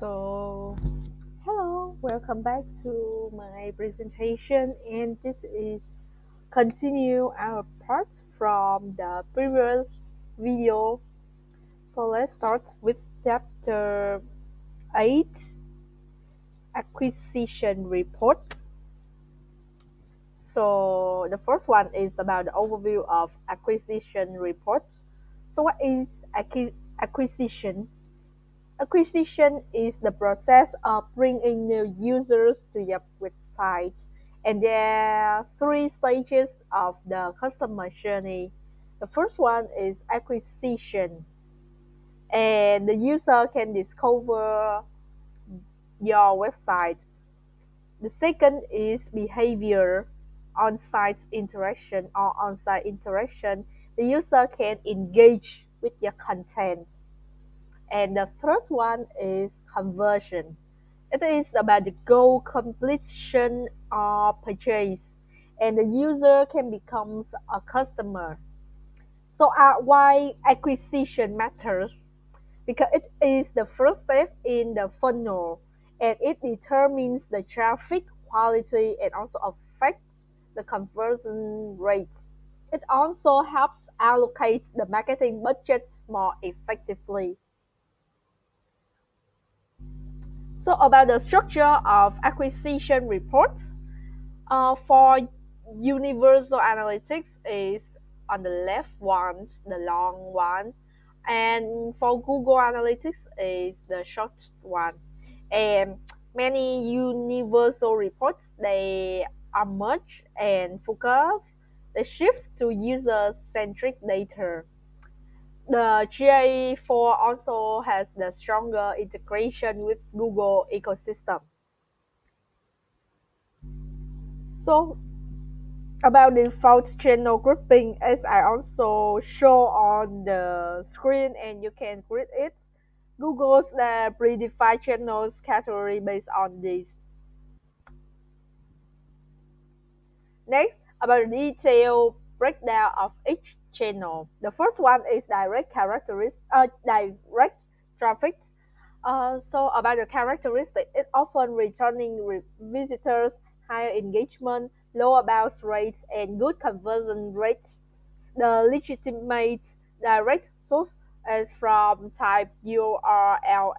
So, hello, welcome back to my presentation, and this is continue our part from the previous video. So let's start with chapter 8, acquisition reports. So the first one is about the overview of acquisition reports. So what is acquisition? Acquisition is the process of bringing new users to your website, and there are three stages of the customer journey. The first one is acquisition, and the user can discover your website. The second is behavior, on-site interaction or on-site interaction. The user can engage with your content. And the third one is conversion. It is about the goal completion or purchase, and the user can become a customer. So, why acquisition matters? Because it is the first step in the funnel, and it determines the traffic quality and also affects the conversion rate. It also helps allocate the marketing budget more effectively. So about the structure of acquisition reports, for universal analytics is on the left one, the long one, and for Google Analytics is the short one. And many universal reports they are merged and focus. They shift to user-centric data. The GA4 also has the stronger integration with Google ecosystem. So about default channel grouping, as I also show on the screen and you can read it, Google's predefined channels category based on this. Next, about the detailed breakdown of each channel. The first one is direct traffic. So about the characteristic, it often returning visitors, higher engagement, lower bounce rates, and good conversion rates. The legitimate direct source is from type URLs,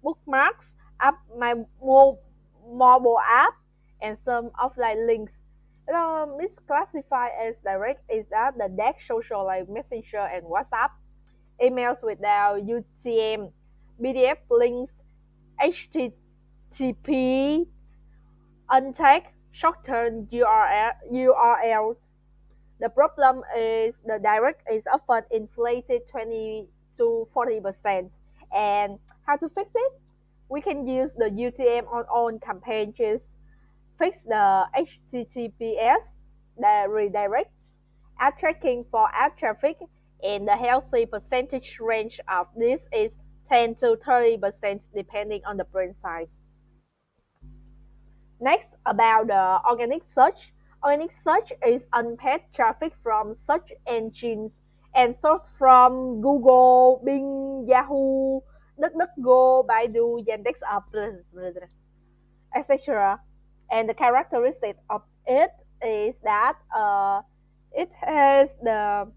bookmarks, app my mobile app, and some offline links. Misclassified as direct is that the DAX social like Messenger and WhatsApp, emails without UTM, PDF links, HTTP, untagged short-term URLs. The problem is the direct is often inflated 20 to 40%. And how to fix it? We can use the UTM on all campaigns, fix the HTTPS, the redirects, ad tracking for app traffic, and the healthy percentage range of this is 10 to 30% depending on the brand size. Next, about the organic search. Organic search is unpaid traffic from search engines and sourced from Google, Bing, Yahoo, DuckDuckGo, Baidu, Yandex, etc. And the characteristic of it is that it has the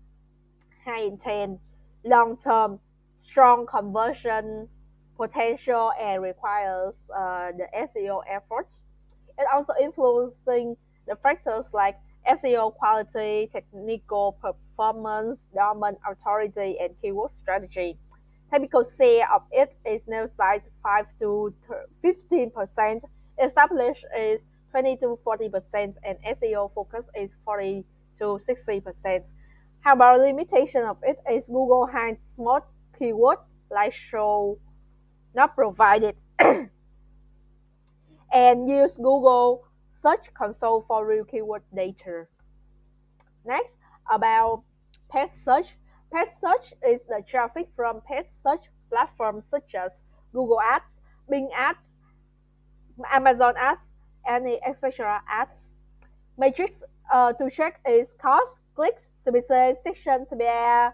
high intent, long term, strong conversion potential, and requires the SEO efforts. It also influencing the factors like SEO quality, technical performance, domain authority, and keyword strategy. Typical share of it is now size 5 to 15%, established is 20 to 40%, and SEO focus is 40 to 60%. However, limitation of it is Google has small keyword like show not provided and use Google Search Console for real keyword data. Next, about paid search. Paid search is the traffic from paid search platforms such as Google Ads, Bing Ads, Amazon Ads, and etc. Ads. Matrix to check is cost, clicks, CPC, section, CBR,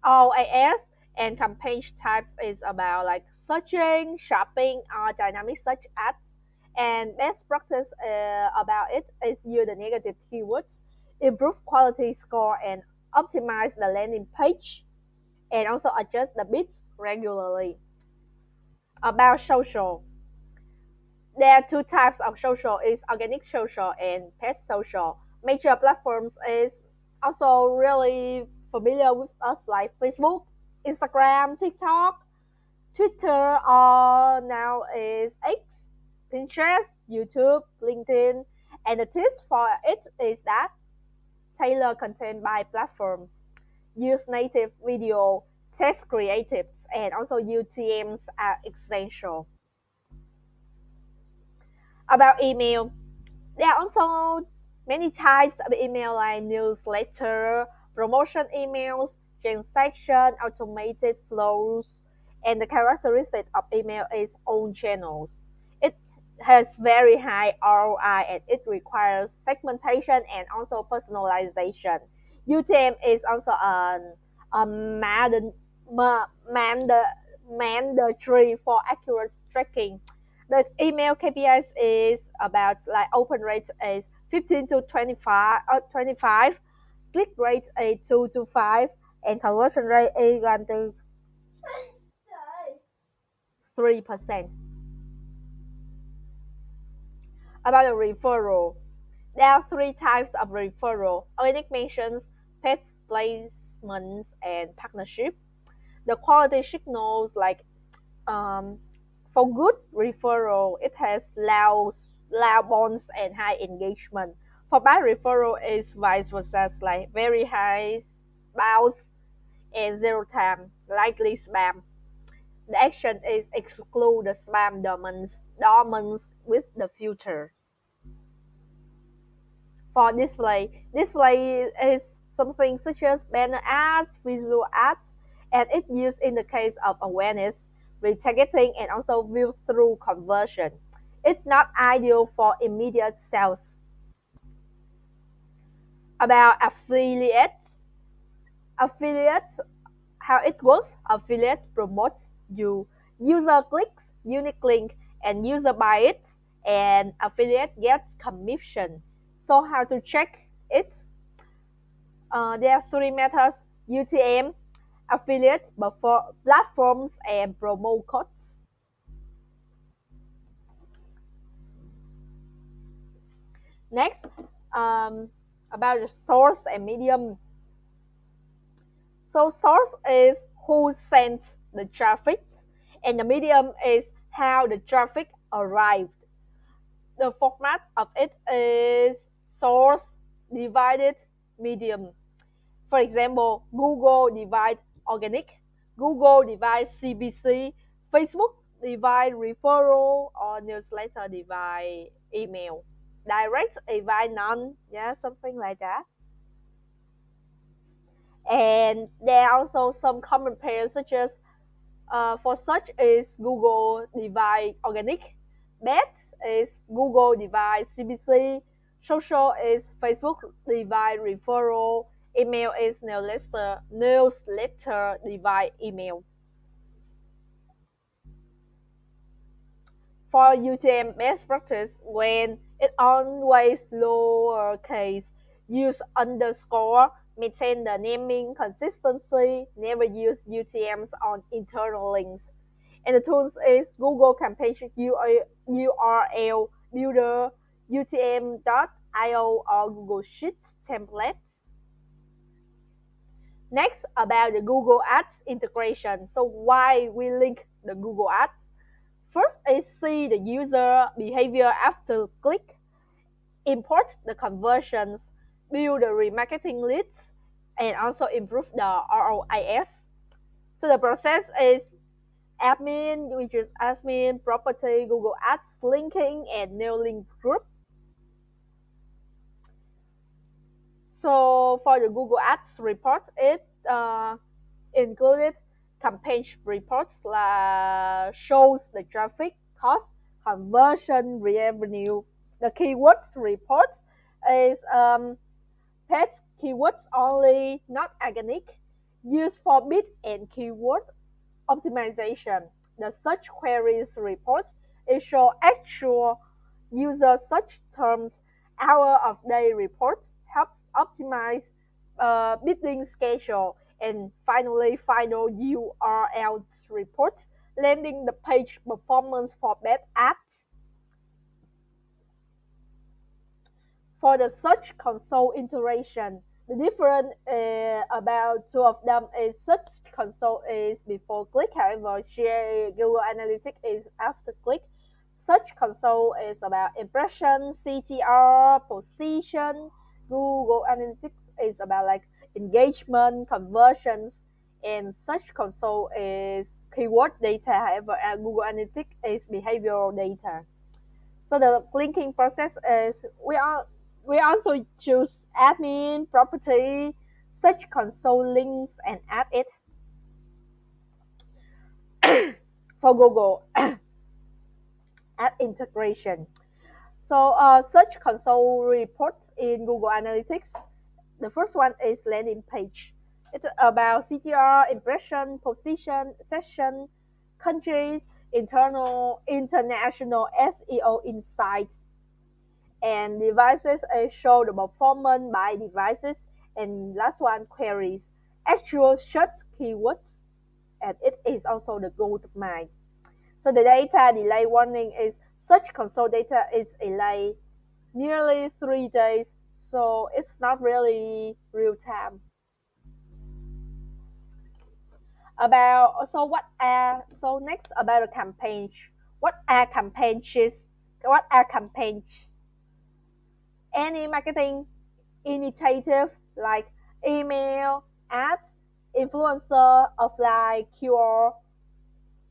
OAS, And campaign types is about like searching, shopping, or dynamic search ads. And best practice about it is use the negative keywords, improve quality score, and optimize the landing page, and also adjust the bits regularly. About social, there are two types of social: is organic social and paid social. Major platforms is also really familiar with us like Facebook, Instagram, TikTok, Twitter, or now is X, Pinterest, YouTube, LinkedIn. And the tips for it is that tailor content by platform, use native video, text creatives, and also UTMs are essential. About email, there are also many types of email like newsletter, promotion emails, transaction, automated flows, and the characteristic of email is own channels. It has very high ROI and it requires segmentation and also personalization. UTM is also a mandatory for accurate tracking. The email KPIs is about like open rate is 15 to 25, click rate is 2 to 5, and conversion rate is 1 to 3%. About the referral, there are three types of referral: organic mentions, paid placements, and partnership. The quality signals like um, for good referral, it has low bonds and high engagement. For bad referral, is vice versa, like very high bounce and zero time, likely spam. The action is exclude the spam domains with the filter. For display is something such as banner ads, visual ads, and it's used in the case of awareness, retargeting, and also view through conversion. It's not ideal for immediate sales. About affiliates, how it works: affiliate promotes you, user clicks, unique link, and user buy it, and affiliate gets commission. So how to check it? There are three methods: UTM, affiliate platforms, and promo codes. Next, about the source and medium. So source is who sent the traffic, and the medium is how the traffic arrived. The format of it is source divided medium. For example, Google divide organic, Google divide CPC, Facebook divide referral, or newsletter divide email. Direct divide none, yeah, something like that. And there are also some common pairs such as for search is Google divide organic, bet is Google divide CPC, social is Facebook divide referral, email is newsletter divide email. For UTM best practice, when it always lowercase, use underscore, maintain the naming consistency, never use UTMs on internal links. And the tools is Google Campaign URL Builder, UTM.io, or Google Sheets templates. Next, about the Google Ads integration. So why we link the Google Ads? First is see the user behavior after click, import the conversions, build the remarketing leads, and also improve the ROIS. So the process is admin, which is admin, property, Google Ads, linking, and new link group. So for the Google Ads report, it included campaign reports shows the traffic, cost, conversion, revenue. The keywords report is paid keywords only, not organic. used for bid and keyword optimization. The search queries report it shows actual user search terms. Hour of day reports helps optimize bidding schedule. And finally, final URLs report landing the page performance for bad ads. For the Search Console integration, the difference about two of them is Search Console is before click, however, Google Analytics is after click. Search Console is about impression, CTR, position. Google Analytics is about like engagement, conversions, and Search Console is keyword data. However, Google Analytics is behavioral data. So the linking process is we also choose admin, property, search console links, and add it for Google add integration. So search console reports in Google Analytics. The first one is landing page. It's about CTR, impression, position, session, countries, international SEO insights, and devices show the performance by devices. And last one, queries actual search keywords, and it is also the gold mine. So the data delay warning is search console data is delayed nearly 3 days, so it's not really real time. About so what are so next about the campaigns. What are campaigns? What are campaigns? Any marketing initiative like email, ads, influencer, offline, QR,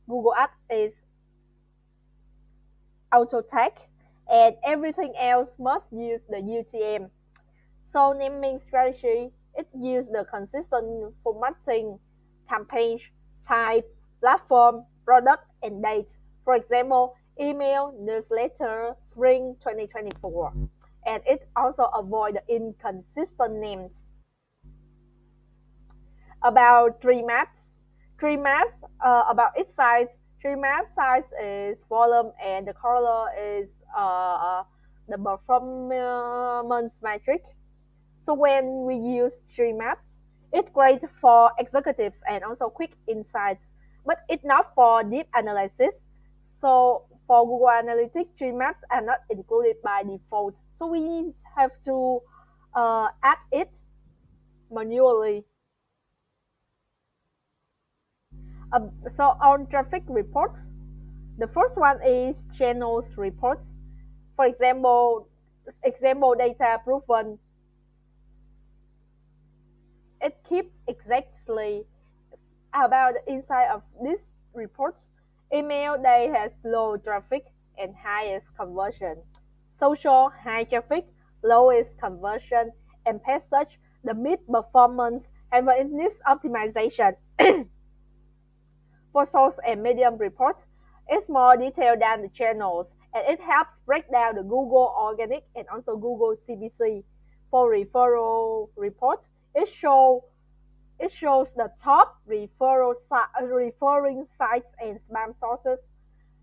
Google Ads is auto tag, and everything else must use the UTM. So naming strategy, it uses the consistent formatting, campaign, type, platform, product, and date. For example, email, newsletter, spring 2024. And it also avoid the inconsistent names. About tree maps. Tree maps about its size. Tree map size is volume and the color is the performance metric. So when we use tree maps, it's great for executives and also quick insights, but it's not for deep analysis. So for Google Analytics, tree maps are not included by default. So we have to add it manually. So on traffic reports, the first one is channels reports. For example data proven. It keeps exactly about the inside of this report. Email that has low traffic and highest conversion. Social high traffic, lowest conversion, and paid search the mid performance. However, in this optimization, for source and medium report, it's more detailed than the channels, and it helps break down the Google Organic and also Google CPC. For referral report, it shows the top referring sites and spam sources,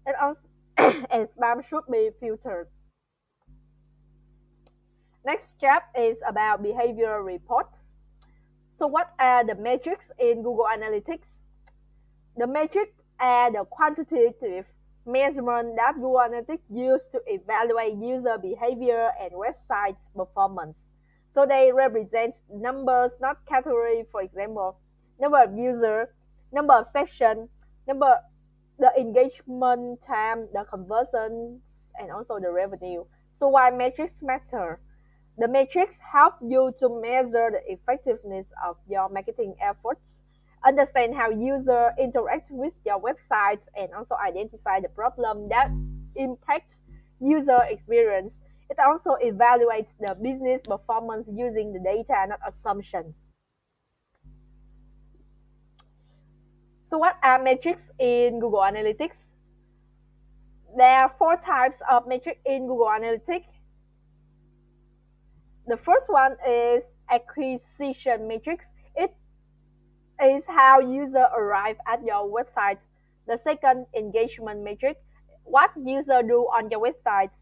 and also and spam should be filtered. Next step is about behavioral reports. So what are the metrics in Google Analytics? The metric are the quantitative measurement that Google Analytics use to evaluate user behavior and websites performance. So they represent numbers, not category. For example, number of user, number of session, number the engagement time, the conversions, and also the revenue. So why metrics matter? The metrics help you to measure the effectiveness of your marketing efforts, understand how users interact with your websites, and also identify the problem that impacts user experience. It also evaluates the business performance using the data, not assumptions. So what are metrics in Google Analytics? There are four types of metrics in Google Analytics. The first one is acquisition metrics. It is how users arrive at your website. The second, engagement metric, what users do on your website.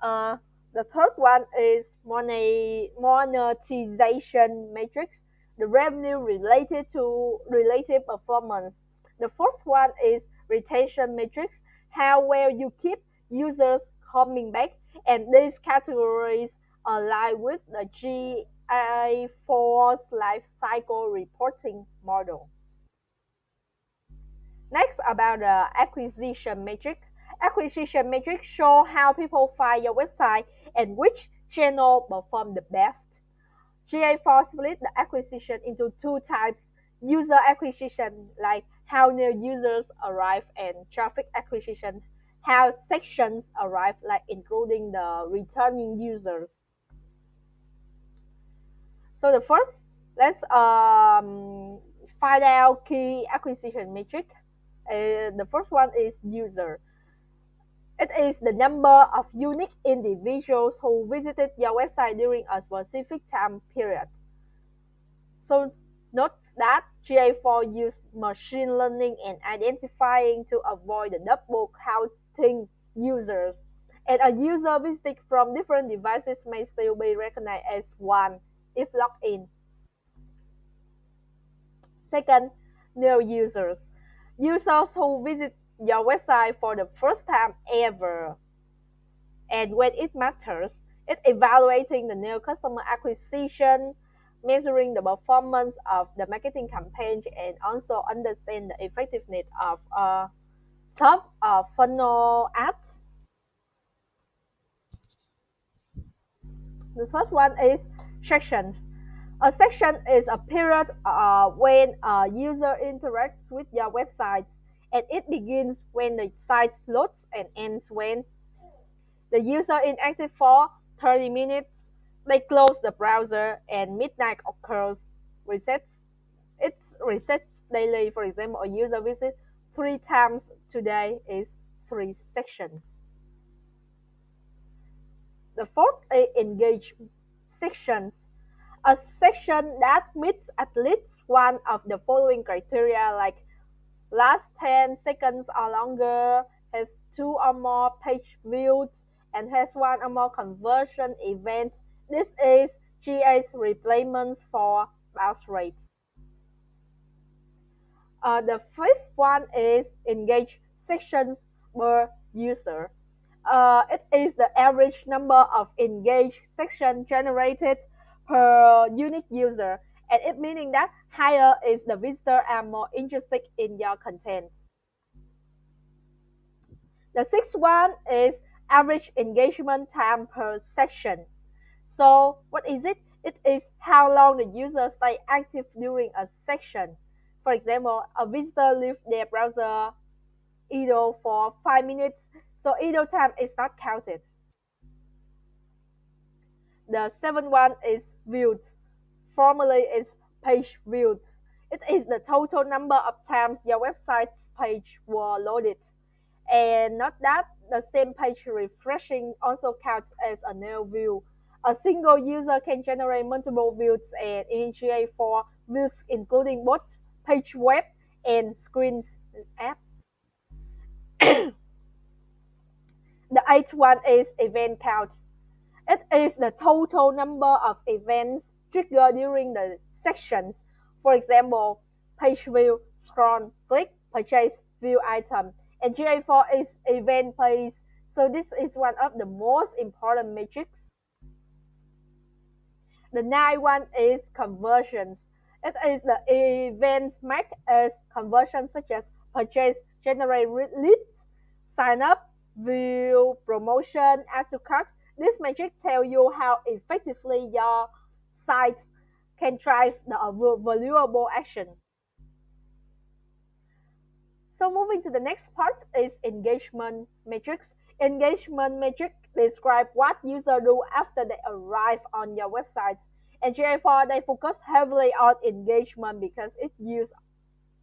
Uh, the third one is monetization metrics, the revenue related to relative performance. The fourth one is retention metrics, how well you keep users coming back, and these categories align with the GA4's life cycle reporting model. Next, about the acquisition metric. Acquisition metrics show how people find your website and which channel perform the best. GA4 split the acquisition into two types: user acquisition, like how new users arrive, and traffic acquisition, how sections arrive, like including the returning users. So the first, let's find out key acquisition metric. The first one is user. It is the number of unique individuals who visited your website during a specific time period. So note that GA4 used machine learning and identifying to avoid the double counting users. And a user visiting from different devices may still be recognized as one if logged in. Second, new users. Users who visit your website for the first time ever. And when it matters, it's evaluating the new customer acquisition, measuring the performance of the marketing campaign, and also understand the effectiveness of top funnel ads. The first one is sections. A section is a period when a user interacts with your website, and it begins when the site loads and ends when the user is active for 30 minutes. They close the browser and midnight occurs. Resets. It resets daily. For example, a user visits 3 times today is 3 sections. The fourth is engage sections. A section that meets at least one of the following criteria, like last 10 seconds or longer, has 2 or more page views, and has 1 or more conversion events. This is GA's replacement for bounce rates. The fifth one is engage sections per user. It is the average number of engaged sections generated per unique user, and it meaning that higher is the visitor are more interested in your content. The sixth one is average engagement time per section. So what is it? It is how long the user stay active during a section. For example, a visitor leaves their browser idle for 5 minutes, so idle time is not counted. The seventh one is views. Formerly it's page views. It is the total number of times your website's page were loaded. And not that, the same page refreshing also counts as a new view. A single user can generate multiple views and initiate for views including both page web and screens app. The eighth one is event counts. It is the total number of events triggered during the sections. For example, page view, scroll, click, purchase, view item. And GA4 is event based. So this is one of the most important metrics. The ninth one is conversions. It is the events marked as conversions such as purchase, generate leads, sign up, view, promotion, add to cart. This metric tell you how effectively your site can drive the valuable action. So moving to the next part is engagement metrics. Engagement metrics describe what users do after they arrive on your website. And GA4, they focus heavily on engagement because it uses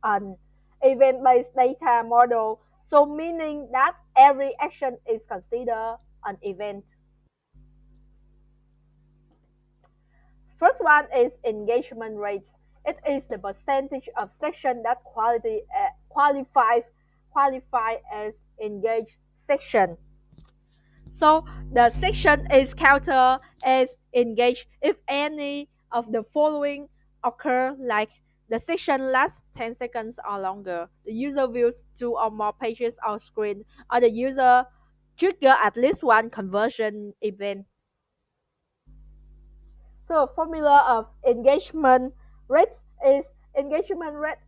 an event-based data model. So meaning that every action is considered an event. First one is engagement rates. It is the percentage of sections that qualify as engaged section. So the section is counted as engaged if any of the following occur, like the section lasts 10 seconds or longer, the user views two or more pages or screen, or the user trigger at least one conversion event. So formula of engagement rate is engagement rate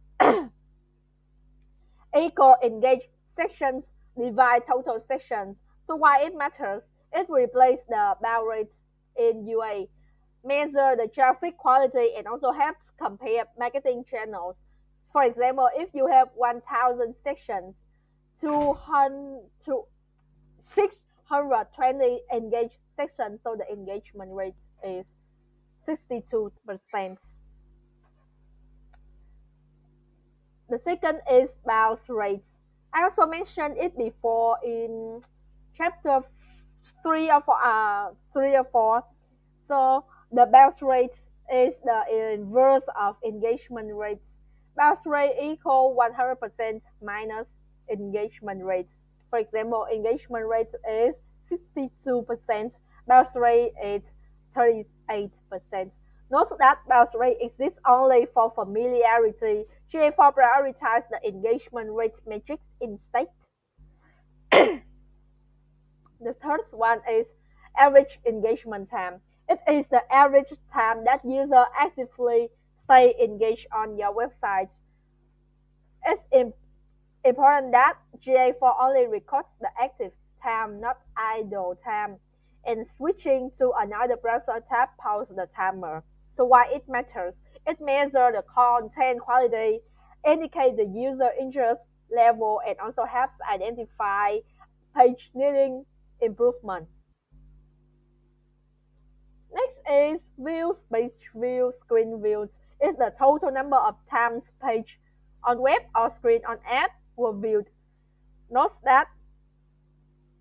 equal engaged sections divide total sections. So why it matters? It replaces the bound rates in UA, measure the traffic quality, and also helps compare marketing channels. For example, if you have 1,000 sections, 200 to 620 engaged sections, so the engagement rate is 62%. The second is bounce rates. I also mentioned it before in chapter 3 or 4. So the bounce rate is the inverse of engagement rates. Bounce rate equal 100% minus engagement rates. For example, engagement rate is 62%, bounce rate is 38%. Note that bounce rate exists only for familiarity. GA4 prioritizes the engagement rate metrics instead. The third one is average engagement time. It is the average time that users actively stay engaged on your website. It's important that GA4 only records the active time, not idle time. And switching to another browser tab pauses the timer. So why it matters? It measures the content quality, indicates the user interest level, and also helps identify page needing improvement. Next is views, page view, screen views. It's the total number of times page on web or screen on app were viewed. Note that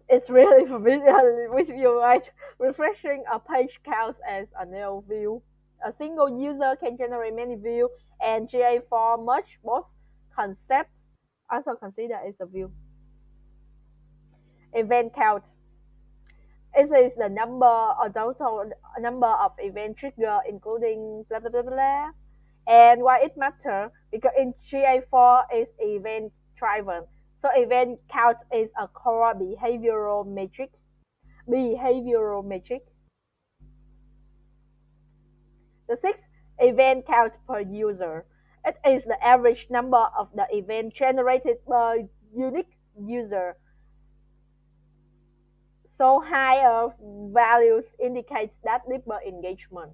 it's really familiar with you, right? Refreshing a page counts as a new view. A single user can generate many views, and GA4 merge both concepts also considered as a view. Event counts. It is the number or total number of event trigger, including blah blah blah blah. And why it matter? Because in GA4 is event driven. So event count is a core behavioral metric. Behavioral metric. The sixth event count per user. It is the average number of the event generated by unique user. So higher values indicates that deeper engagement,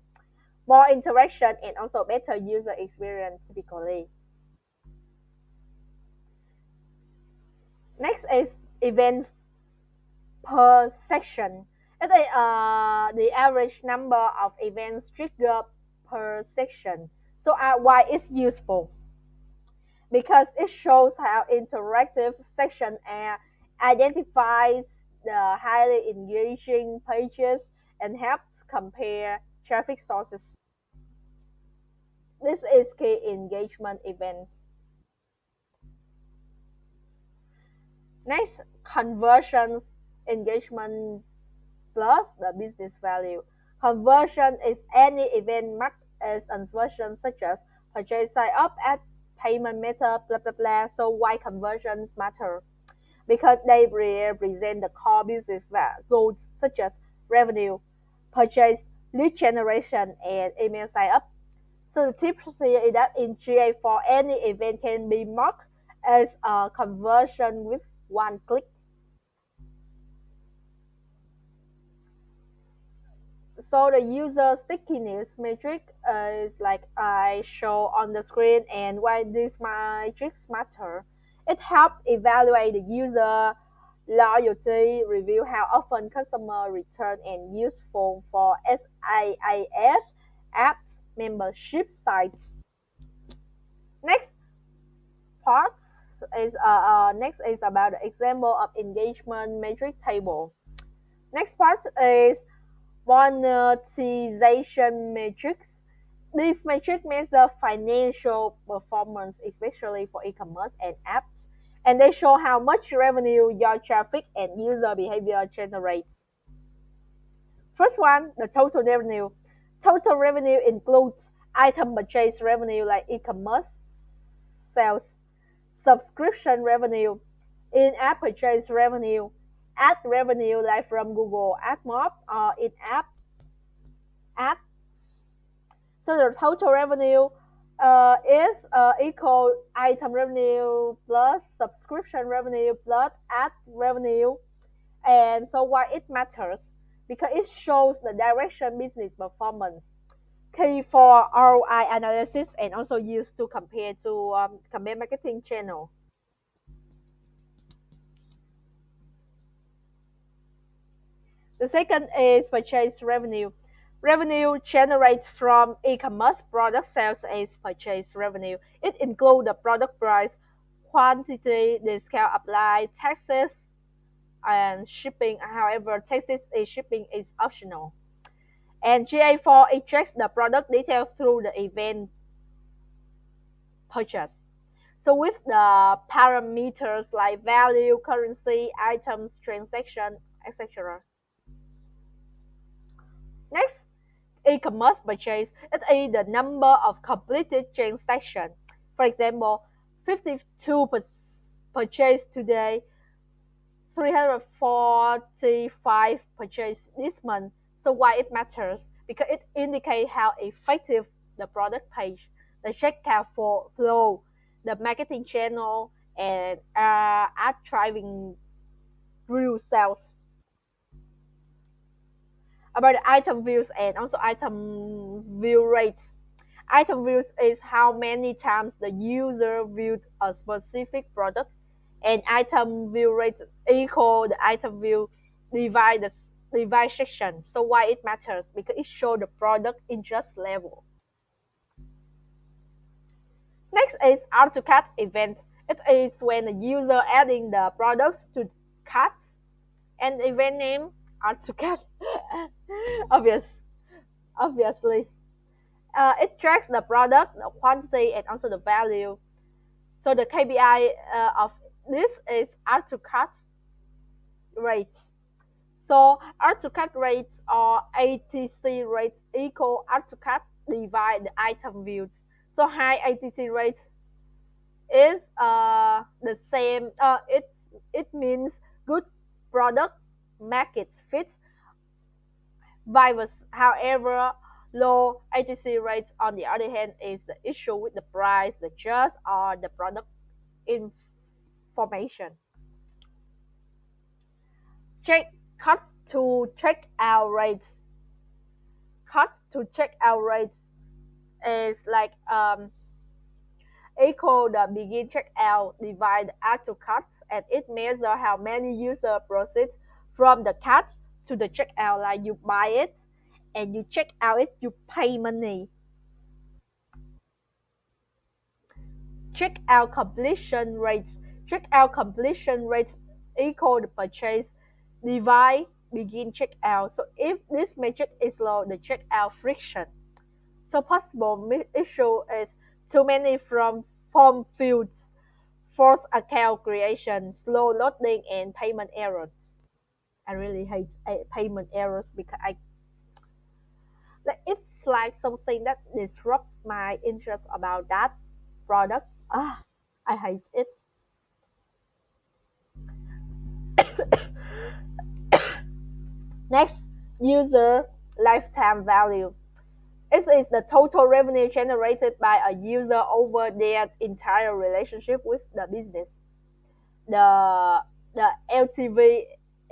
more interaction, and also better user experience typically. Next is events per section. It is the average number of events triggered per section. So why it's useful? Because it shows how interactive section identifies the highly engaging pages and helps compare traffic sources. This is key engagement events. Next, conversions engagement plus the business value. Conversion is any event marked as conversion such as purchase sign up at payment method, blah blah blah. So why conversions matter? Because they represent the core business goals such as revenue, purchase, lead generation, and email sign up. So the tip here is that in GA4, any event can be marked as a conversion with one click. So the user stickiness metric is like I show on the screen, and why these metrics matter. It helps evaluate the user loyalty, review how often customer return, and useful for SaaS apps membership sites. Next part next is about the example of engagement metric table. Next part is monetization metrics. These metrics measure financial performance, especially for e-commerce and apps, and they show how much revenue your traffic and user behavior generates. First one, the total revenue. Total revenue includes item purchase revenue like e-commerce sales, subscription revenue, in-app purchase revenue, ad revenue like from Google AdMob or in-app ads. So the total revenue is equal item revenue plus subscription revenue plus ad revenue. And so why it matters? Because it shows the direction business performance. Key for ROI analysis and also used to compare marketing channel. The second is purchase revenue. Revenue generated from e-commerce product sales is purchase revenue. It includes the product price, quantity, discount applied, taxes, and shipping. However, taxes and shipping is optional. And GA4 it tracks the product details through the event purchase. So with the parameters like value, currency, items, transaction, etc. Next, e-commerce purchase it is the number of completed transactions. For example, 52 purchase today, 345 purchase this month. So why it matters? Because it indicates how effective the product page, the checkout flow, the marketing channel, and ad driving real sales. About the item views and also item view rates. Item views is how many times the user viewed a specific product, and item view rate equal the item view divide section. So why it matters? Because it shows the product interest level. Next is add to cart event. It is when the user adding the products to carts and event name add to cart. Obvious, obviously. It tracks the product, the quantity, and also the value. So the KPI of this is add to cart rates. So add to cart rates or ATC rates equal add to cart divide the item views. So high ATC rate is the same. It means good product market fit. Virus, however, low ATC rates on the other hand is the issue with the price, the just or the product information. Check cut to check out rates. Cut to check out rates is like equal the begin checkout divide add to cart, and it measures how many user proceed from the cart to the checkout. Like you buy it and you check out it, you pay money. Checkout completion rates. Checkout completion rates equal the purchase divide begin checkout. So if this metric is low, the checkout friction. So possible issue is too many from form fields, forced account creation, slow loading, and payment errors. I really hate payment errors because it's like something that disrupts my interest about that product. I hate it. Next, user lifetime value. It is the total revenue generated by a user over their entire relationship with the business. The the LTV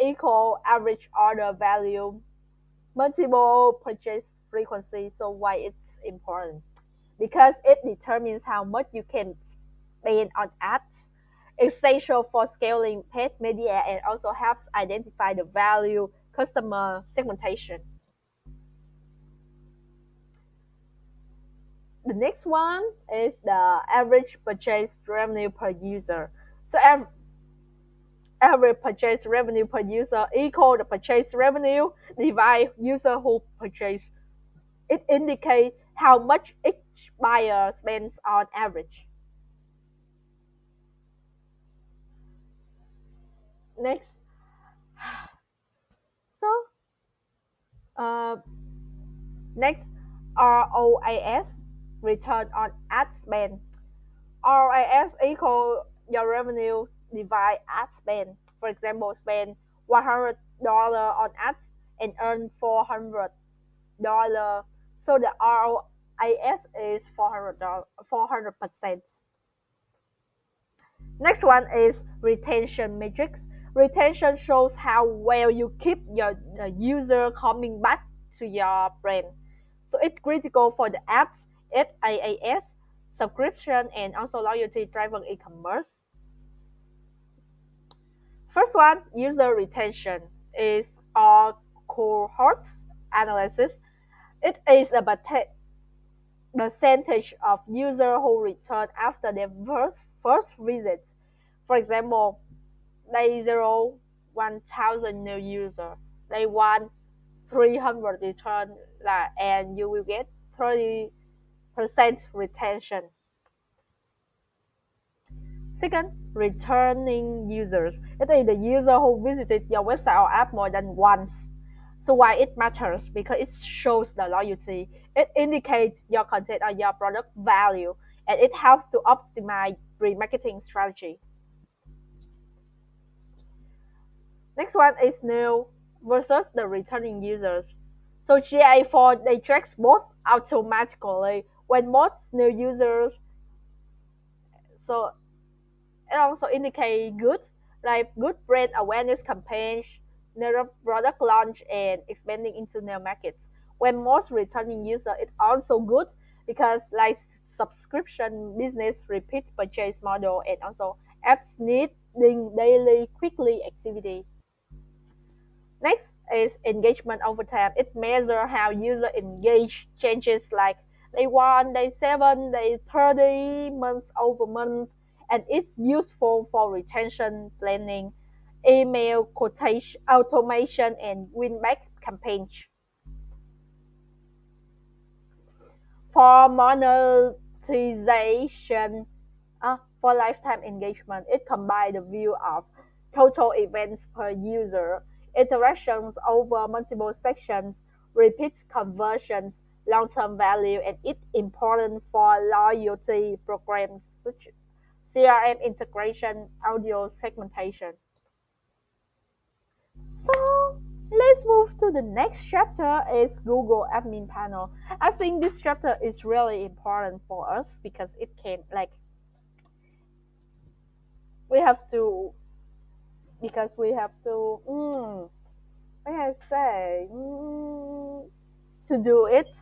equal average order value multiple purchase frequency. So why it's important? Because it determines how much you can spend on ads. It's essential for scaling paid media and also helps identify the value customer segmentation. The next one is the average purchase revenue per user. So average purchase revenue per user equal the purchase revenue divide user who purchase. It indicates how much each buyer spends on average. Next, so uh, next, ROAS, return on ad spend. ROAS equal your revenue divide ad spend. For example, spend $100 on ads and earn $400. So the ROAS is $400, 400%. Next one is retention metrics. Retention shows how well you keep your user coming back to your brand. So it's critical for the apps, SaaS, subscription, and also loyalty driven e-commerce. First one, user retention is our cohort analysis. It is the percentage of users who return after their first visit. For example, day 0, 1,000 new user. Day 1, 300 return, and you will get 30% retention. Second, returning users. It is the user who visited your website or app more than once. So why it matters? Because it shows the loyalty. It indicates your content or your product value, and it helps to optimize remarketing strategy. Next one is new versus the returning users. So GA4 they tracks both automatically when most new users. So it also indicate good, like good brand awareness campaigns, new product launch, and expanding into new markets. When most returning user, it's also good because like subscription business repeat purchase model and also apps needing daily quickly activity. Next is engagement over time. It measures how user engage changes like day 1, day 7, day 30, month over month, and it's useful for retention planning, email quotation, automation, and win-back campaigns. For monetization, for lifetime engagement, it combines the view of total events per user, interactions over multiple sections, repeat conversions, long-term value, and it's important for loyalty programs such as CRM integration, audio segmentation. So let's move to the next chapter is Google admin panel. I think this chapter is really important for us because it can like we have to because we have to what I say to do it.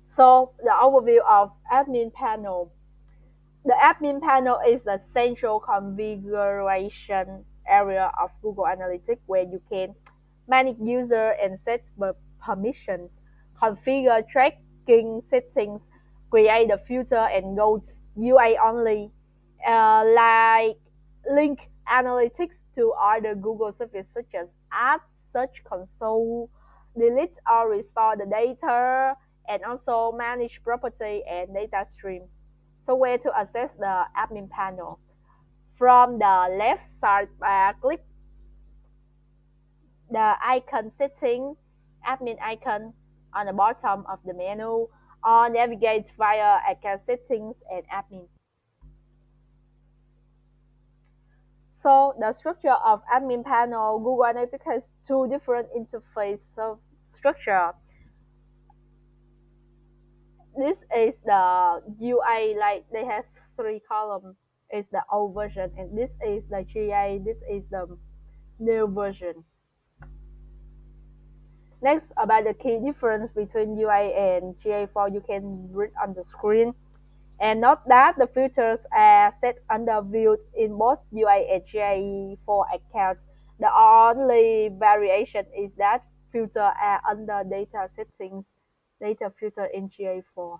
So the overview of admin panel. The admin panel is the central configuration area of Google Analytics where you can manage user and set permissions, configure tracking settings, create the filter and go UI only, like link analytics to other Google services such as Ads, Search Console, delete or restore the data, and also manage property and data stream. So where to access the admin panel? From the left side, click the icon setting, admin icon on the bottom of the menu, or navigate via account settings and admin. So the structure of admin panel, Google Analytics has two different interface structure. This is the UI, like they has three columns. Is the old version, and this is the GA. This is the new version. Next, about the key difference between UI and GA4, you can read on the screen. And note that the filters are set under view in both UI and GA4 accounts. The only variation is that filters are under data settings, data filter in GA4.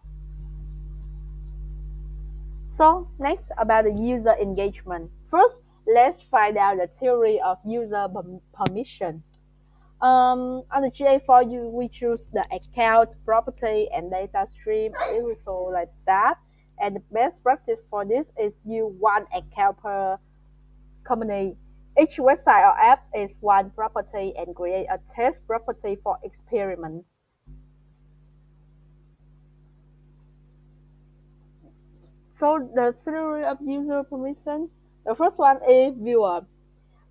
So next, about the user engagement. First, let's find out the theory of user permission. On the GA4, we choose the account, property, and data stream. It will show like that. And the best practice for this is use one account per company. Each website or app is one property and create a test property for experiment. So the theory of user permission, the first one is viewer.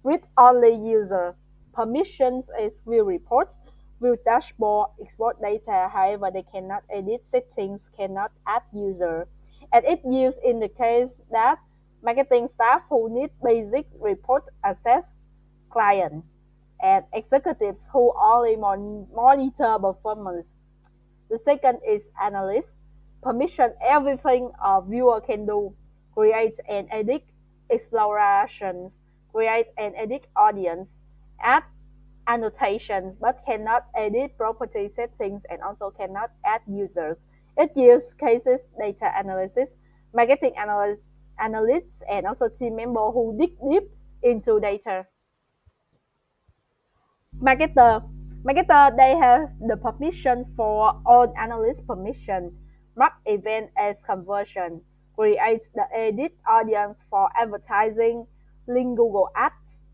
Read-only user. Permissions is view reports, view dashboard, export data. However, they cannot edit settings, cannot add user. And it's used in the case that marketing staff who need basic report access, client, and executives who only monitor performance. The second is analyst. Permission everything a viewer can do. Create and edit explorations, create and edit audience, add annotations, but cannot edit property settings and also cannot add users. It uses cases data analysis, marketing analysts, and also team members who dig deep into data. Marketer. Marketer, they have the permission for all analyst permission. Mark event as conversion. Creates the edit audience for advertising. Link Google Ads.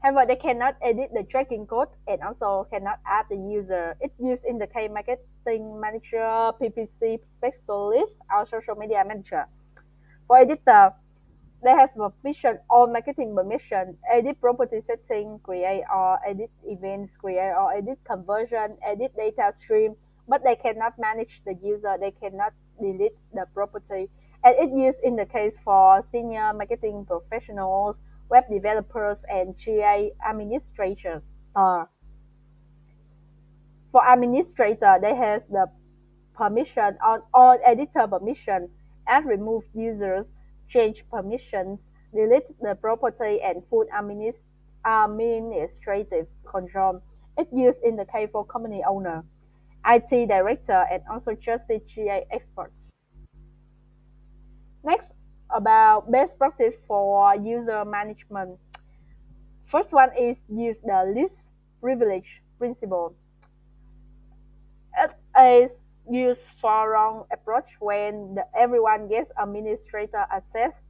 However, they cannot edit the tracking code and also cannot add the user. It's used in the case marketing manager, PPC specialist, or social media manager. For editor, they have permission or marketing permission, edit property setting, create or edit events, create or edit conversion, edit data stream, but they cannot manage the user, they cannot delete the property. And it's used in the case for senior marketing professionals, web developers, and GA administrators. Uh, for administrator, they have the permission on all editor permission, add remove users, change permissions, delete the property, and full administrative control. It's used in the case for company owner, IT director, and also trusted GA experts. Next, about best practice for user management. First one is use the least privilege principle. It is used for wrong approach when everyone gets administrator access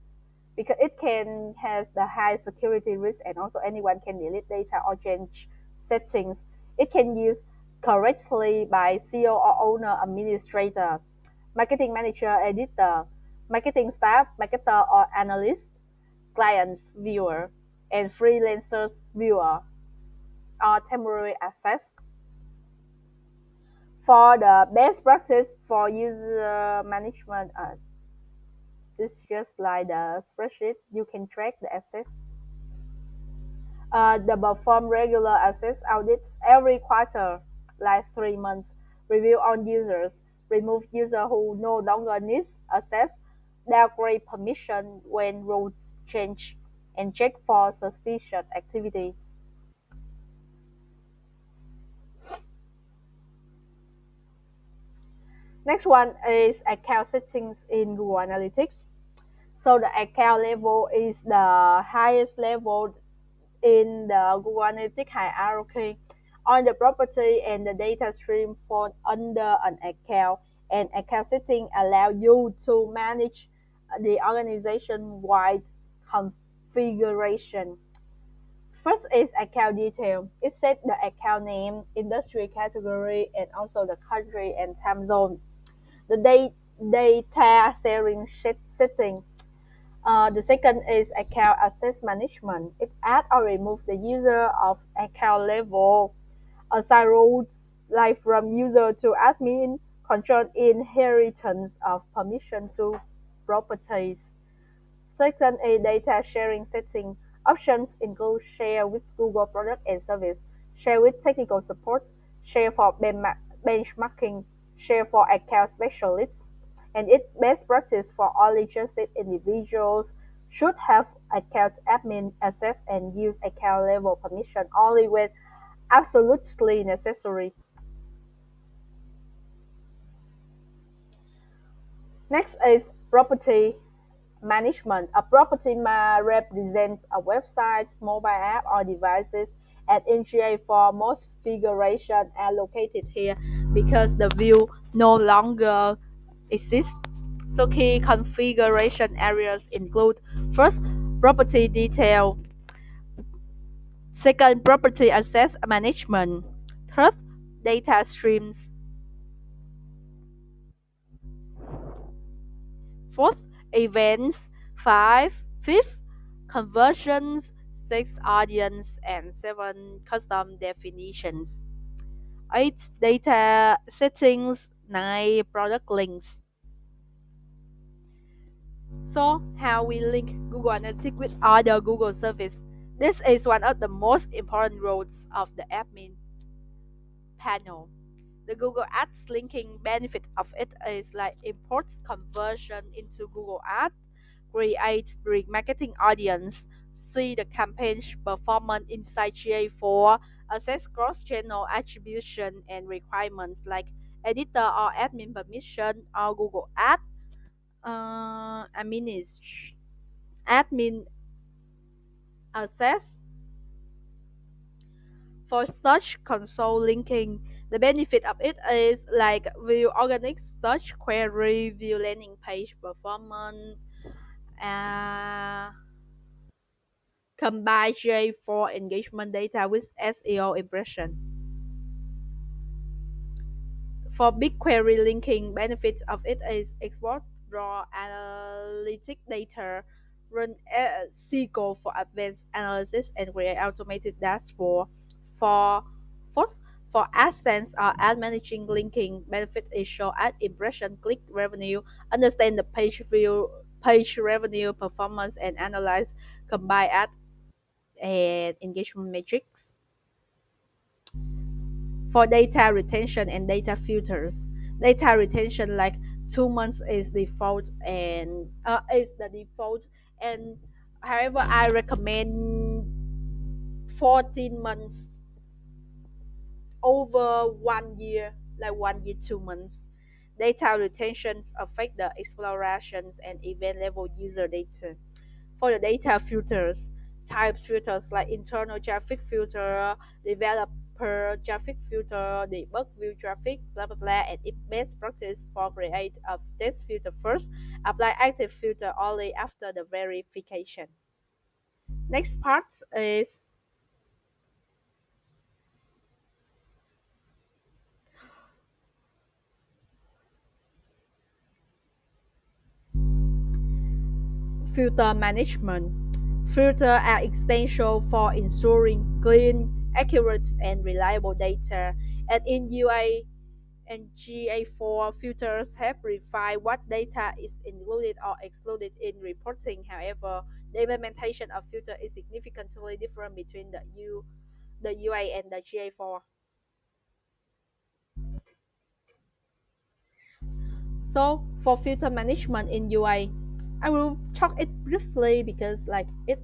because it can has the high security risk and also anyone can delete data or change settings. It can use correctly by CEO or owner administrator, marketing manager, editor, marketing staff, marketer or analyst, clients, viewer, and freelancers viewer or temporary access. For the best practice for user management, this is just like the spreadsheet. You can track the access. The perform regular access audits every quarter, like 3 months. Review on users. Remove user who no longer needs access. Downgrade permission when rules change, and check for suspicious activity. Next one is account settings in Google Analytics. So the account level is the highest level in the Google Analytics hierarchy. On the property and the data stream fall under an account, and account setting allow you to manage the organization-wide configuration. First is account detail. It sets the account name, industry category, and also the country and time zone. The data sharing setting. The second is account access management. It add or remove the user of account level, assign roles like from user to admin, control inheritance of permission to properties. Second is data sharing setting. Options include share with Google product and service, share with technical support, share for benchmarking, share for account specialists, and its best practice for only trusted individuals should have account admin access and use account level permission only when absolutely necessary. Next is property management. A property represents a website, mobile app, or devices And in GA4, most configurations are located here because the view no longer exists. So key configuration areas include first, property detail, second, property access management, third, data streams, fourth, events, fifth, conversions, six, audience, and seven, custom definitions. 8, data settings, 9, product links. So, how we link Google Analytics with other Google service. This is one of the most important roles of the admin panel. The Google Ads linking benefit of it is like import conversion into Google Ads, create remarketing audience, see the campaign performance inside GA4, assess cross-channel attribution and requirements like editor or admin permission or Google Ads, admin access. For such console linking, the benefit of it is like view organic search query, view landing page performance, uh, combine J4 engagement data with SEO impression. For BigQuery linking, benefits of it is export raw analytic data, run SQL for advanced analysis, and create automated dashboard. For fourth, for AdSense or ad managing linking, benefit is show ad impression, click revenue, understand the page view, page revenue performance, and analyze combine ad and engagement metrics. For data retention and data filters, data retention like 2 months is the default, and however I recommend 14 months over 1 year, like 1 year 2 months. Data retentions affect the explorations and event level user data. For the data filters, types filters like internal traffic filter, developer traffic filter, debug view traffic, blah blah blah, and it best practice for create a test filter first, apply active filter only after the verification. Next part is filter management. Filters are essential for ensuring clean, accurate, and reliable data. And in UI and GA4 filters help refine what data is included or excluded in reporting. However, the implementation of filter is significantly different between the UI and the GA4. So for filter management in I will talk it briefly because like it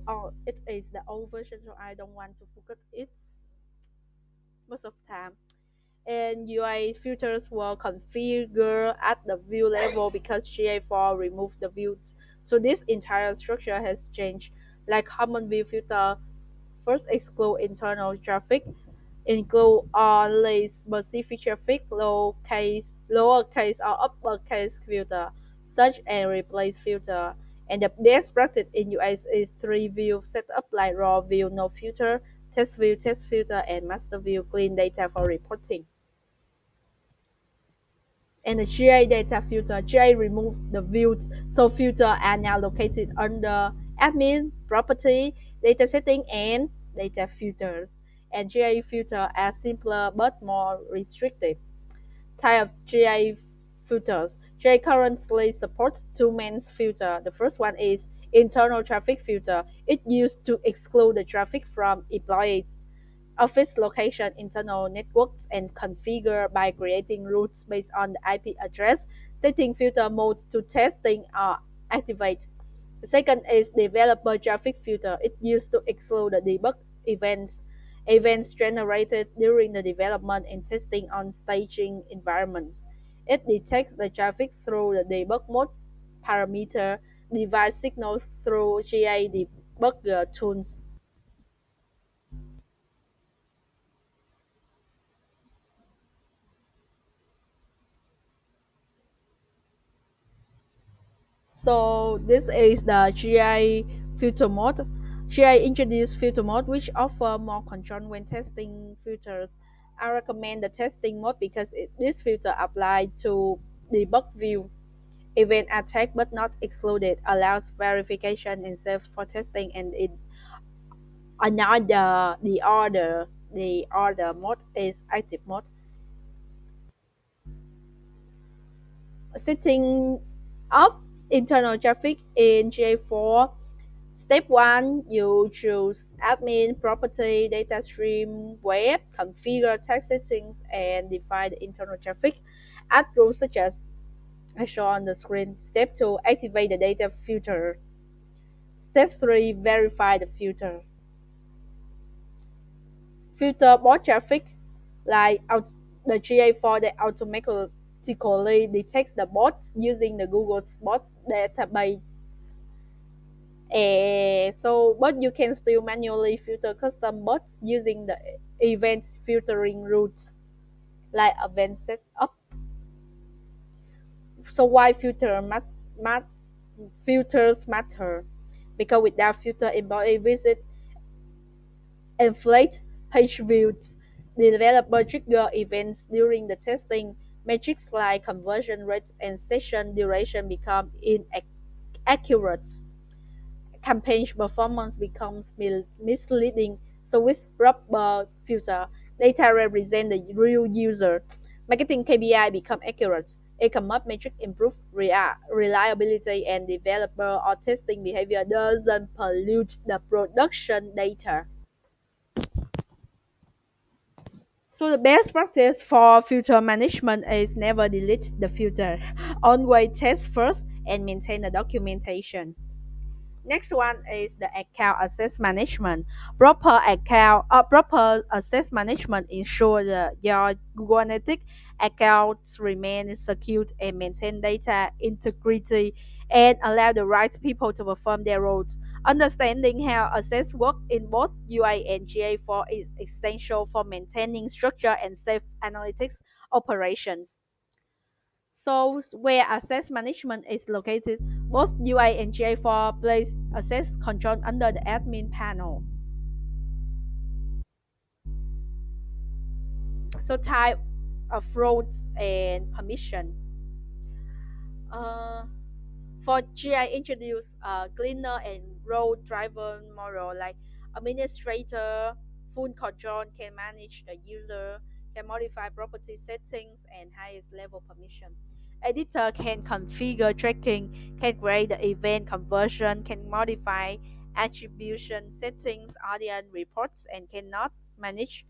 is the old version, so I don't want to forget it most of the time. And UI filters were configured at the view level because GA4 removed the views. So this entire structure has changed. Like common view filter first exclude internal traffic, include only specific traffic, lowercase or uppercase filter, search and replace filter. And the best practice in US is three view setup like raw view, no filter, test filter, and master view clean data for reporting. And the GA data filter, GA remove the views, so filter are now located under admin, property, data setting, and data filters. And GA filter are simpler but more restrictive. Type of GA filters. GA currently supports two main filters. The first one is internal traffic filter. It used to exclude the traffic from employees office location, internal networks, and configure by creating routes based on the IP address, setting filter mode to testing or activate. The second is developer traffic filter. It used to exclude the debug events generated during the development and testing on staging environments. It detects the traffic through the debug mode parameter, device signals through GA debugger tools. So this is the GI filter mode. GI introduced filter mode which offer more control when testing filters. I recommend the testing mode because this filter applied to debug view. Event attack but not excluded allows verification and safe for testing and it another the other mode is active mode. Setting up internal traffic in GA4. Step 1, you choose admin, property, data stream, web, configure text settings, and define the internal traffic. Add rules such as I show on the screen. Step 2, activate the data filter. Step 3, verify the filter. Filter bot traffic, like the GA4 that automatically detects the bots using the Google's bot database. But you can still manually filter custom bots using the event filtering route, like event setup. So why filters matter? Because without filter, employee visit inflate page views. The developer trigger events during the testing. Metrics like conversion rate and session duration become inaccurate. Campaign performance becomes misleading. So with proper filter, data represent the real user. Marketing KPI become accurate. E-commerce metric improve reliability and developer or testing behavior doesn't pollute the production data. So the best practice for filter management is never delete the filter. Always test first and maintain the documentation. Next one is the account access management. Proper access management ensure that your Google Analytics accounts remain secure and maintain data integrity and allow the right people to perform their roles. Understanding how access work in both UI and GA4 is essential for maintaining structure and safe analytics operations. So where access management is located, both UI and GA4 place access control under the admin panel. So type of roles and permission. Uh, for GI introduce cleaner and role driven model like administrator, full control can manage the user, can modify property settings and highest level permission. Editor can configure tracking, can create the event conversion, can modify attribution settings, audience reports, and cannot manage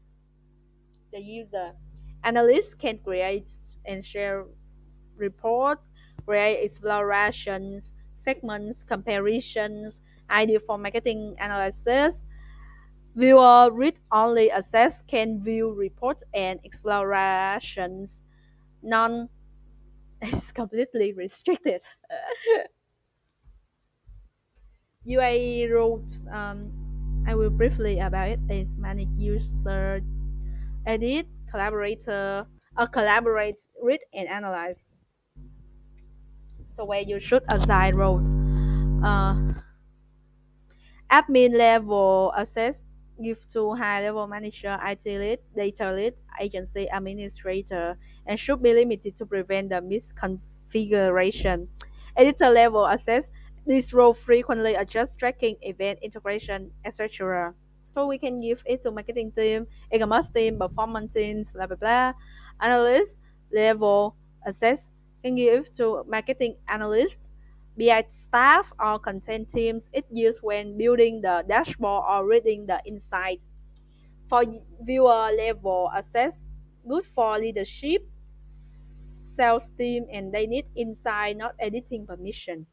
the user. Analyst can create and share report, create explorations, segments, comparisons, ideal for marketing analysis. Viewer read-only access can view reports and explorations. None is completely restricted. UA rules, I will briefly about it, is manage user, edit, collaborate, read, and analyze. So where you should assign roles. Uh, Admin level access give to high level manager, IT lead, data lead, agency administrator, and should be limited to prevent the misconfiguration. Editor level access, this role frequently adjust tracking, event integration, etc. So we can give it to marketing team, e-commerce team, performance teams, blah blah blah. Analyst level access can give to marketing analyst, BI staff or content teams. It's used when building the dashboard or reading the insights. For viewer level access, good for leadership, sales team, and they need insight, not editing permission.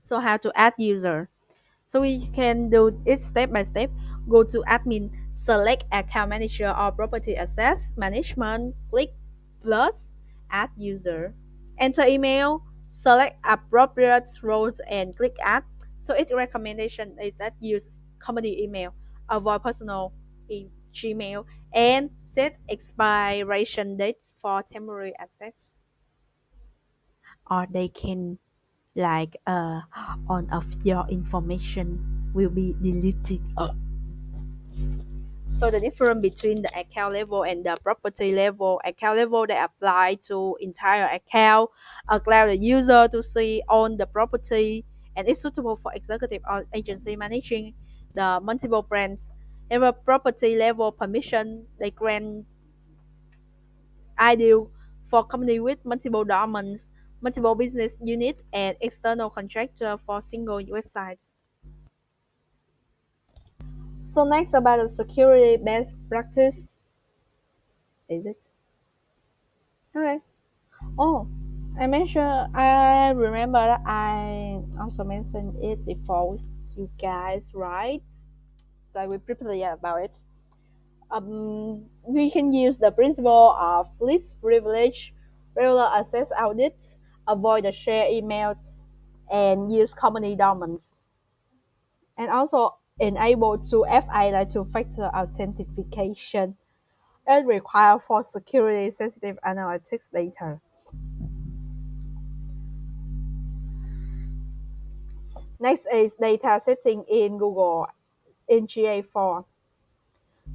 So how to add user? So we can do it step by step. Go to admin, select account manager or property access management, click plus, add user. Enter email, select appropriate roles and click add. So its recommendation is that use company email, avoid personal Gmail, and set expiration dates for temporary access. or they can like all of your information will be deleted. So the difference between the account level and the property level, account level they apply to entire account, allow the user to see on the property, and it's suitable for executive or agency managing the multiple brands. Have a property level permission, they grant ideal for company with multiple domains, multiple business units, and external contractor for single websites. So next about the security best practice, is it? Okay. Oh, I remember that I also mentioned it before with you guys, right? So I will prepare about it. We can use the principle of least privilege, regular access audits, avoid the share emails, and use company documents. And also enable 2FA, like two-factor authentication, and require for security sensitive analytics data. Next is data setting in Google in GA4.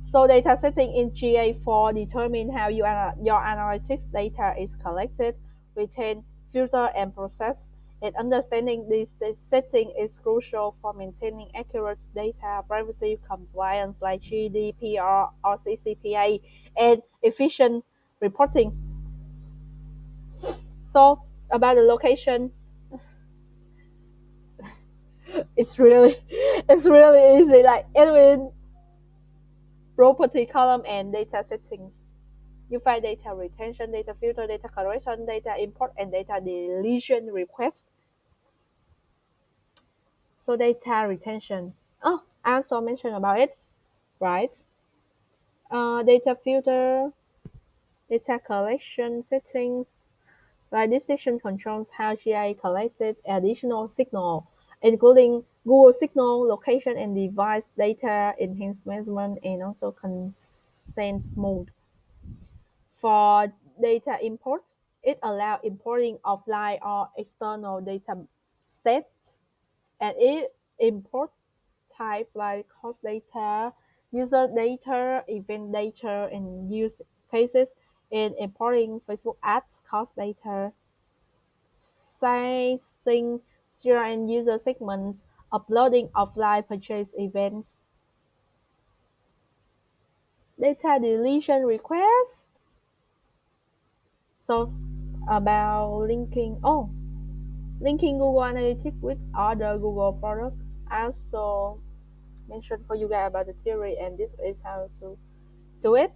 So data setting in GA4 determine how your analytics data is collected, retained, filtered, and processed. And understanding this setting is crucial for maintaining accurate data privacy compliance like GDPR or CCPA and efficient reporting. So about the location, it's really it's really easy. Like Edwin property column and data settings. You find data retention, data filter, data correction, data import, and data deletion request. So data retention. Oh, I also mentioned about it, right? Data filter, data collection settings. Like this section controls how GI collected additional signal, including Google Signal, location, and device data, enhancement, and also consent mode. For data import, it allows importing offline or external data sets, and it import type like cost data, user data, event data, and use cases in importing Facebook ads cost data, sizing CRM user segments, uploading offline purchase events, data deletion requests. So about linking Google Analytics with other Google products. I also mentioned for you guys about the theory, and this is how to do it.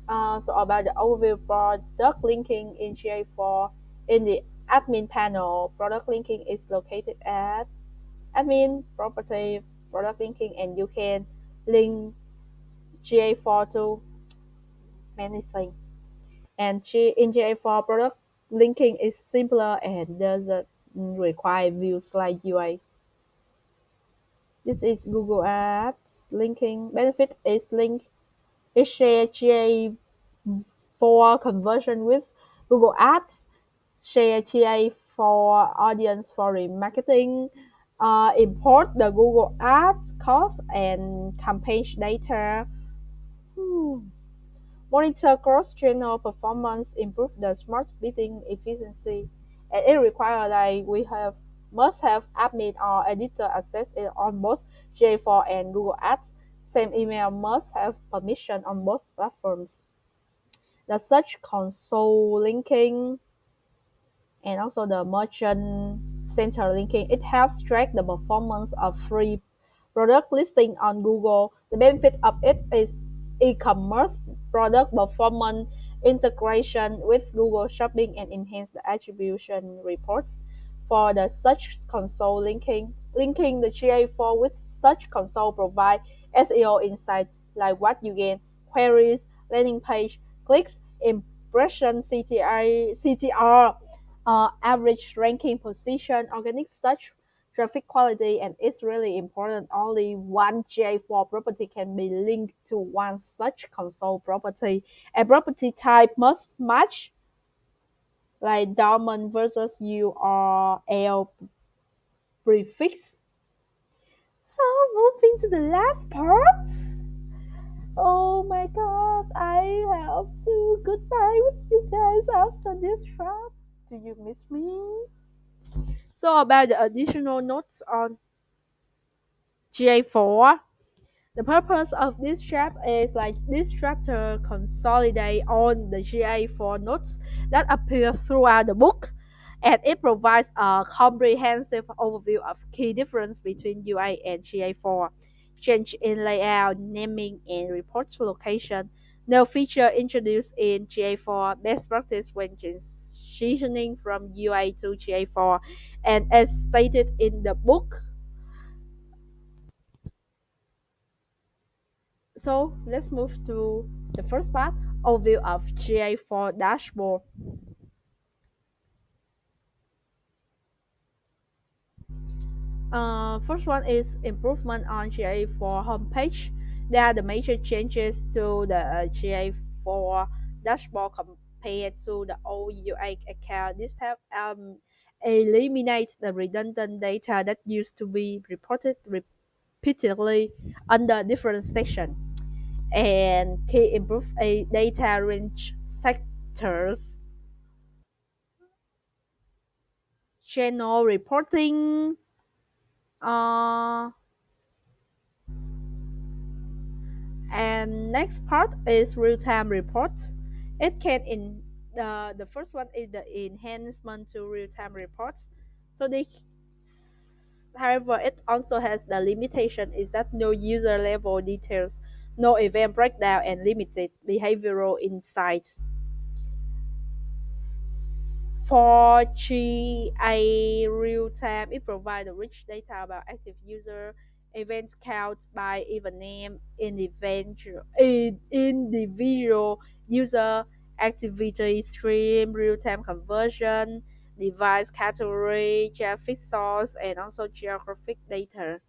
So about the overview product linking in GA4, in the admin panel, product linking is located at admin, property, product linking, and you can link GA4 to many things. And in GA4, product linking is simpler and doesn't require view slide UI. This is Google Ads linking. Benefit is link is share GA4 conversion with Google Ads, share GA for audience for remarketing, import the Google Ads cost and campaign data. Hmm. Monitor cross-channel performance, improve the smart bidding efficiency, and it requires that we have must have admin or editor access it on both J4 and Google Ads. Same email must have permission on both platforms. The Search Console linking and also the Merchant Center linking, it helps track the performance of free product listing on Google. The benefit of it is e-commerce product performance integration with Google Shopping and enhance the attribution reports. For the Search Console linking the GA4 with Search Console provide SEO insights like what you gain, queries, landing page, clicks, impression, CTR, average ranking position, organic search traffic quality, and it's really important. Only one J4 property can be linked to one Search Console property. A property type must match like dormant versus URL prefix. So moving to the last part. Oh my god, I have to goodbye with you guys after this trap. Do you miss me? So about the additional notes on GA4. The purpose of this chapter is like this chapter consolidate all the GA4 notes that appear throughout the book, and it provides a comprehensive overview of key difference between UI and GA4, change in layout, naming, and reports location. No feature introduced in GA4, best practice when transitioning from UI to GA4, and as stated in the book. So let's move to the first part, overview of GA4 dashboard. First one is improvement on GA4 homepage. There are the major changes to the GA4 dashboard compared to the old UI account. This help eliminate the redundant data that used to be reported repeatedly under different sections. And key improve a data range sectors, channel reporting. Uh, and next part is real-time report. It can in the first one is the enhancement to real-time reports. So they, however, it also has the limitation is that no user level details, no event breakdown, and limited behavioral insights. For GA real time, it provides rich data about active user, event count by event name, individual user activity stream, real time conversion, device category, traffic source, and also geographic data.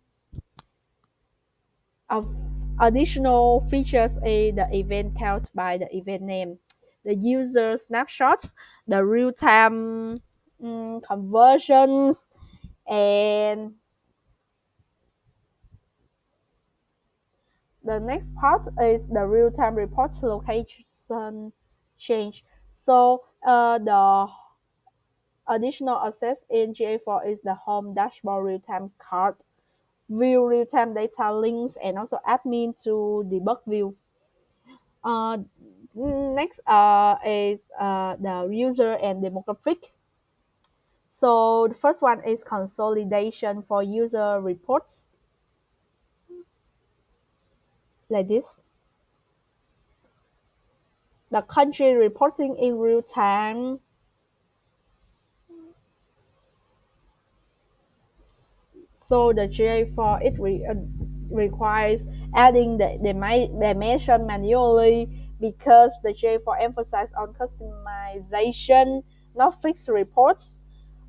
Of additional features is the event count by the event name, the user snapshots, the real-time conversions, and the next part is the real-time reports location change. So the additional access in GA4 is the home dashboard real-time card, view real-time data links, and also admin to debug view. Uh, Next is the user and demographic. So the first one is consolidation for user reports like this. The country reporting in real time. So the GA4 requires adding the dimension manually because the GA4 emphasizes on customization, not fixed reports,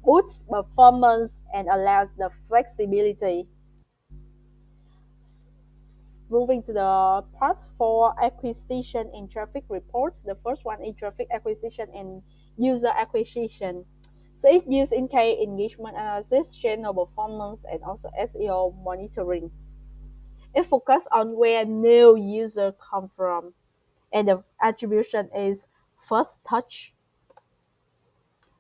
boosts performance, and allows the flexibility. Moving to the part four, acquisition in traffic reports. The first one is traffic acquisition and user acquisition. So it used in key engagement analysis, channel performance, and also SEO monitoring. It focuses on where new user come from, and the attribution is first touch.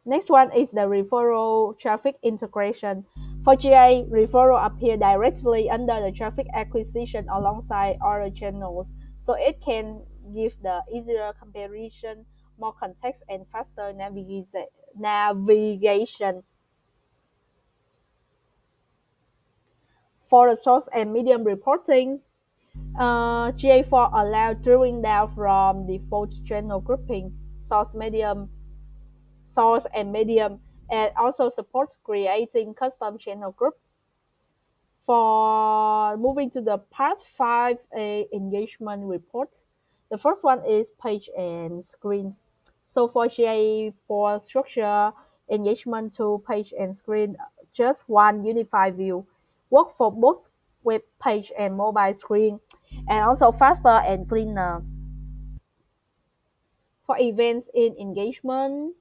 Next one is the referral traffic integration. For GA, referral appear directly under the traffic acquisition alongside other channels, so it can give the easier comparison, more context, and faster navigation. For the source and medium reporting, GA4 allows drilling down from default channel grouping, source and medium, and also supports creating custom channel group. For moving to the part five, a engagement report. The first one is page and screen. So for GA4 structure, engagement to page and screen, just one unified view. Work for both web page and mobile screen, and also faster and cleaner. For events in engagement,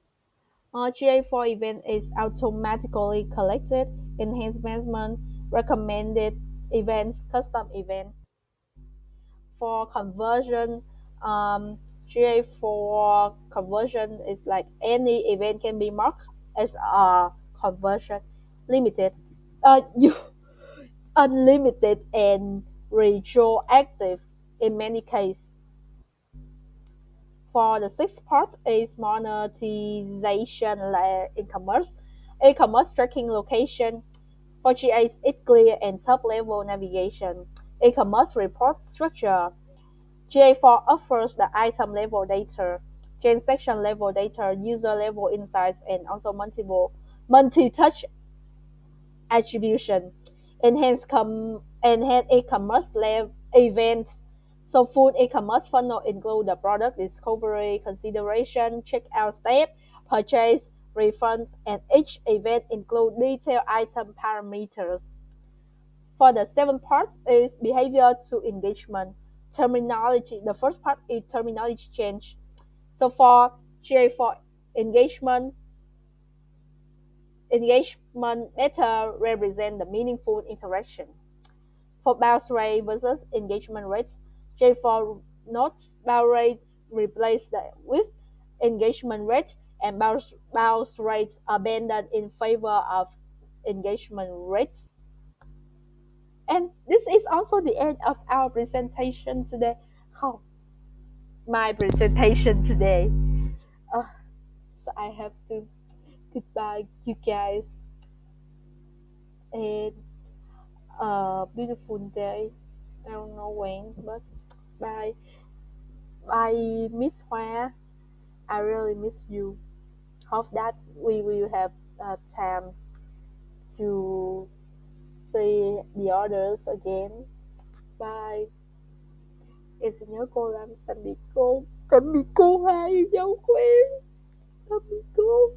GA4 event is automatically collected, enhancement, recommended events, custom event. For conversion, GA4 conversion is like any event can be marked as a conversion limited, you unlimited and retroactive in many cases. For the sixth part is monetization layer in commerce. E-commerce tracking location. For GA, it's clear and top-level navigation. E-commerce report structure. GA4 offers the item-level data, transaction-level data, user-level insights, and also multi-touch attribution. Enhanced e-commerce events. So full e-commerce funnel include the product discovery, consideration, checkout step, purchase, refund, and each event include detailed item parameters. For the seventh part is behavior to engagement. Terminology. The first part is terminology change. So for J for engagement, engagement better represent the meaningful interaction. For bounce rate versus engagement rates, J for notes bounce rates replace the with engagement rate and bounce rates abandoned in favor of engagement rates. And this is also the end of our presentation today. Oh, my presentation today. Uh, so I have to goodbye you guys and beautiful day. I don't know when, but bye. I miss Hoa. I really miss you. Hope that we will have time to see the others again. Bye. Em sẽ nhớ cô lắm. Tạm biệt cô. Tạm biệt cô Hoa yêu dấu của em. Tạm biệt cô.